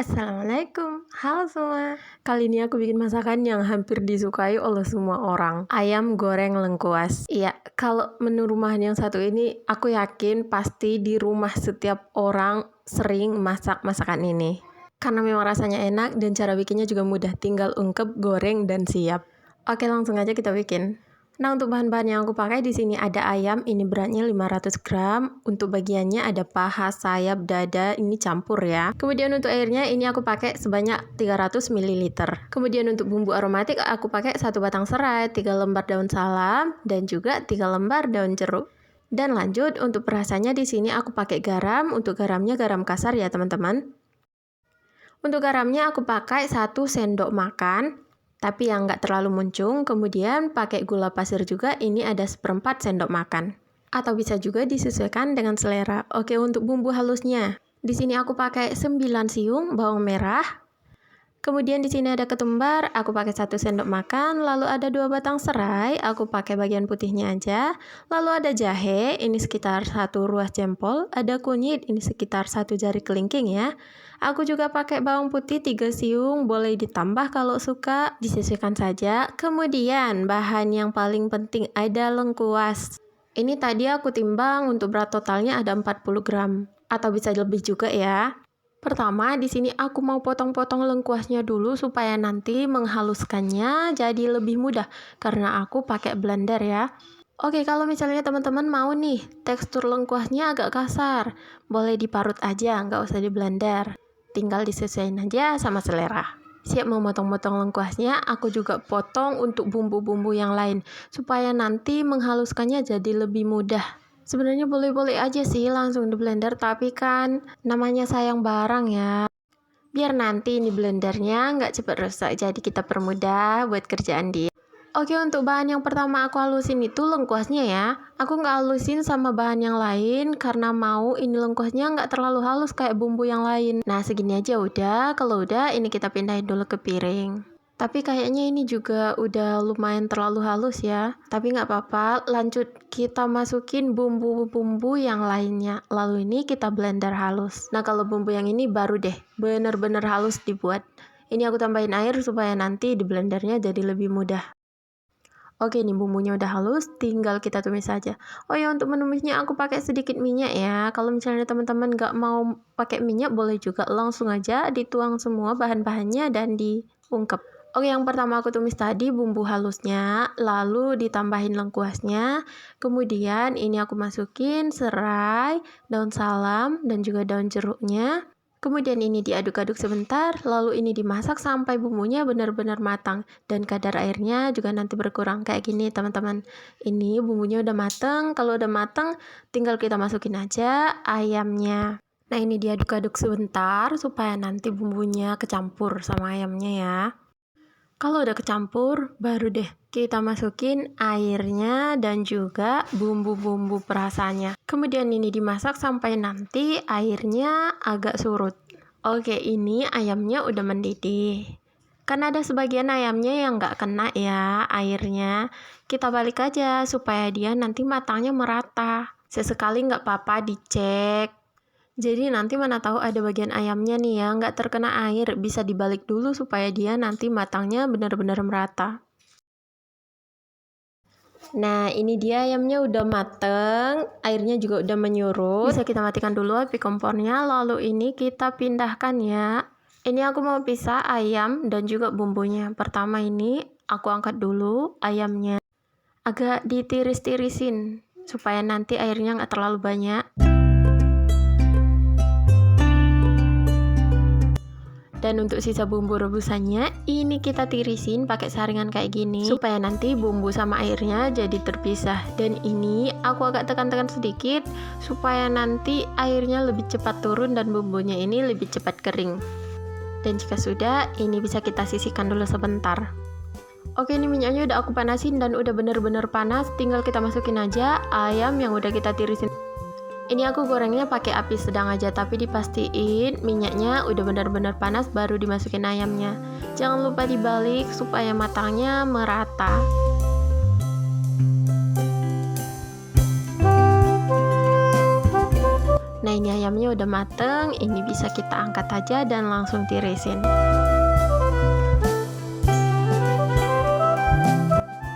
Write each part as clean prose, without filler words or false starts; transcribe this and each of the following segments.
Assalamualaikum, halo semua. Kali ini aku bikin masakan yang hampir disukai oleh semua orang. Ayam goreng lengkuas. Iya, kalau menu rumahan yang satu ini, aku yakin pasti di rumah setiap orang sering masak masakan ini. Karena memang rasanya enak dan cara bikinnya juga mudah, tinggal ungkep, goreng, dan siap. Oke, langsung aja kita bikin. Nah, untuk bahan-bahan yang aku pakai di sini ada ayam, ini beratnya 500 gram. Untuk bagiannya ada paha, sayap, dada, ini campur ya. Kemudian untuk airnya ini aku pakai sebanyak 300 ml. Kemudian untuk bumbu aromatik aku pakai 1 batang serai, 3 lembar daun salam, dan juga 3 lembar daun jeruk. Dan lanjut untuk perasannya di sini aku pakai garam. Untuk garamnya garam kasar ya teman-teman. Untuk garamnya aku pakai 1 sendok makan. Tapi yang nggak terlalu muncung, kemudian pakai gula pasir juga, ini ada 1/4 sendok makan. Atau bisa juga disesuaikan dengan selera. Oke, untuk bumbu halusnya. Di sini aku pakai 9 siung bawang merah. Kemudian di sini ada ketumbar, aku pakai 1 sendok makan, lalu ada 2 batang serai, aku pakai bagian putihnya aja. Lalu ada jahe, ini sekitar 1 ruas jempol, ada kunyit, ini sekitar 1 jari kelingking ya. Aku juga pakai bawang putih 3 siung, boleh ditambah kalau suka, disesuaikan saja. Kemudian bahan yang paling penting ada lengkuas. Ini tadi aku timbang, untuk berat totalnya ada 40 gram, atau bisa lebih juga ya. Pertama, di sini aku mau potong-potong lengkuasnya dulu supaya nanti menghaluskannya jadi lebih mudah karena aku pakai blender ya. Oke, kalau misalnya teman-teman mau nih tekstur lengkuasnya agak kasar, boleh diparut aja, nggak usah di blender. Tinggal disesuaikan aja sama selera. Siap memotong-potong lengkuasnya, aku juga potong untuk bumbu-bumbu yang lain supaya nanti menghaluskannya jadi lebih mudah. Sebenarnya boleh-boleh aja sih langsung di blender, tapi kan namanya sayang barang ya. Biar nanti ini blendernya nggak cepet rusak, jadi kita permudah buat kerjaan dia. Oke, untuk bahan yang pertama aku halusin itu lengkuasnya ya. Aku nggak halusin sama bahan yang lain karena mau ini lengkuasnya nggak terlalu halus kayak bumbu yang lain. Nah, segini aja udah. Kalau udah, ini kita pindahin dulu ke piring. Tapi kayaknya ini juga udah lumayan terlalu halus ya. Tapi nggak apa-apa, lanjut kita masukin bumbu-bumbu yang lainnya. Lalu ini kita blender halus. Nah, kalau bumbu yang ini baru deh, bener-bener halus dibuat. Ini aku tambahin air supaya nanti di blendernya jadi lebih mudah. Oke, ini bumbunya udah halus, tinggal kita tumis saja. Oh ya, untuk menumisnya aku pakai sedikit minyak ya. Kalau misalnya teman-teman nggak mau pakai minyak, boleh juga langsung aja dituang semua bahan-bahannya dan diungkep. Oke, yang pertama aku tumis tadi bumbu halusnya, lalu ditambahin lengkuasnya. Kemudian ini aku masukin serai, daun salam, dan juga daun jeruknya. Kemudian ini diaduk-aduk sebentar, lalu ini dimasak sampai bumbunya benar-benar matang. Dan kadar airnya juga nanti berkurang kayak gini teman-teman. Ini bumbunya udah mateng, kalau udah mateng tinggal kita masukin aja ayamnya. Nah, ini diaduk-aduk sebentar supaya nanti bumbunya kecampur sama ayamnya ya. Kalau udah kecampur, baru deh kita masukin airnya dan juga bumbu-bumbu perasannya. Kemudian ini dimasak sampai nanti airnya agak surut. Oke, ini ayamnya udah mendidih. Kan ada sebagian ayamnya yang nggak kena ya airnya. Kita balik aja supaya dia nanti matangnya merata. Sesekali nggak apa-apa dicek. Jadi nanti mana tahu ada bagian ayamnya nih ya nggak terkena air, bisa dibalik dulu supaya dia nanti matangnya benar-benar merata. Nah, ini dia ayamnya udah mateng, airnya juga udah menyurut. Bisa kita matikan dulu api kompornya, lalu ini kita pindahkan ya. Ini aku mau pisah ayam dan juga bumbunya. Pertama ini aku angkat dulu ayamnya. Agak ditiris-tirisin supaya nanti airnya nggak terlalu banyak. Dan untuk sisa bumbu rebusannya, ini kita tirisin pakai saringan kayak gini supaya nanti bumbu sama airnya jadi terpisah. Dan ini aku agak tekan-tekan sedikit supaya nanti airnya lebih cepat turun dan bumbunya ini lebih cepat kering. Dan jika sudah, ini bisa kita sisihkan dulu sebentar. Oke, ini minyaknya udah aku panasin dan udah bener-bener panas, tinggal kita masukin aja ayam yang udah kita tirisin. Ini aku gorengnya pakai api sedang aja, tapi dipastiin minyaknya udah benar-benar panas baru dimasukin ayamnya. Jangan lupa dibalik supaya matangnya merata. Nah, ini ayamnya udah mateng, ini bisa kita angkat aja dan langsung tirisin.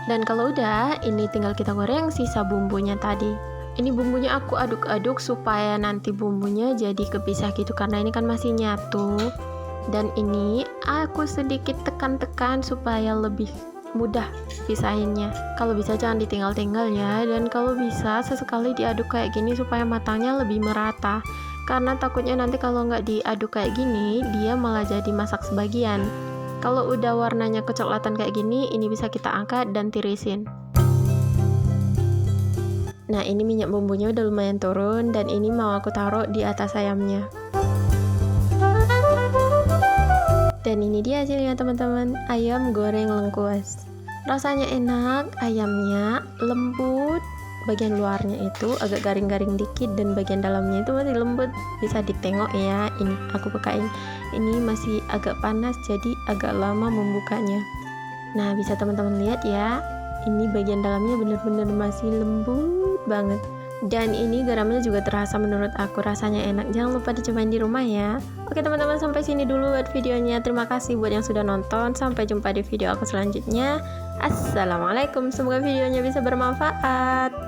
Dan kalau udah, ini tinggal kita goreng sisa bumbunya tadi. Ini bumbunya aku aduk-aduk supaya nanti bumbunya jadi kepisah gitu, karena ini kan masih nyatu. Dan ini aku sedikit tekan-tekan supaya lebih mudah pisahinnya. Kalau bisa jangan ditinggal-tinggal ya, dan kalau bisa sesekali diaduk kayak gini supaya matangnya lebih merata. Karena takutnya nanti kalau nggak diaduk kayak gini, dia malah jadi masak sebagian. Kalau udah warnanya kecoklatan kayak gini, ini bisa kita angkat dan tirisin. Nah, ini minyak bumbunya udah lumayan turun dan ini mau aku taruh di atas ayamnya. Dan ini dia hasilnya teman-teman, ayam goreng lengkuas. Rasanya enak, ayamnya lembut, bagian luarnya itu agak garing-garing dikit dan bagian dalamnya itu masih lembut. Bisa ditengok ya, ini aku bukain. Ini masih agak panas jadi agak lama membukanya. Nah, bisa teman-teman lihat ya, ini bagian dalamnya bener-bener masih lembut banget. Dan ini garamnya juga terasa menurut aku, rasanya enak. Jangan lupa dicobain di rumah ya. Oke teman-teman, sampai sini dulu buat videonya. Terima kasih buat yang sudah nonton. Sampai jumpa di video aku selanjutnya. Assalamualaikum, semoga videonya bisa bermanfaat.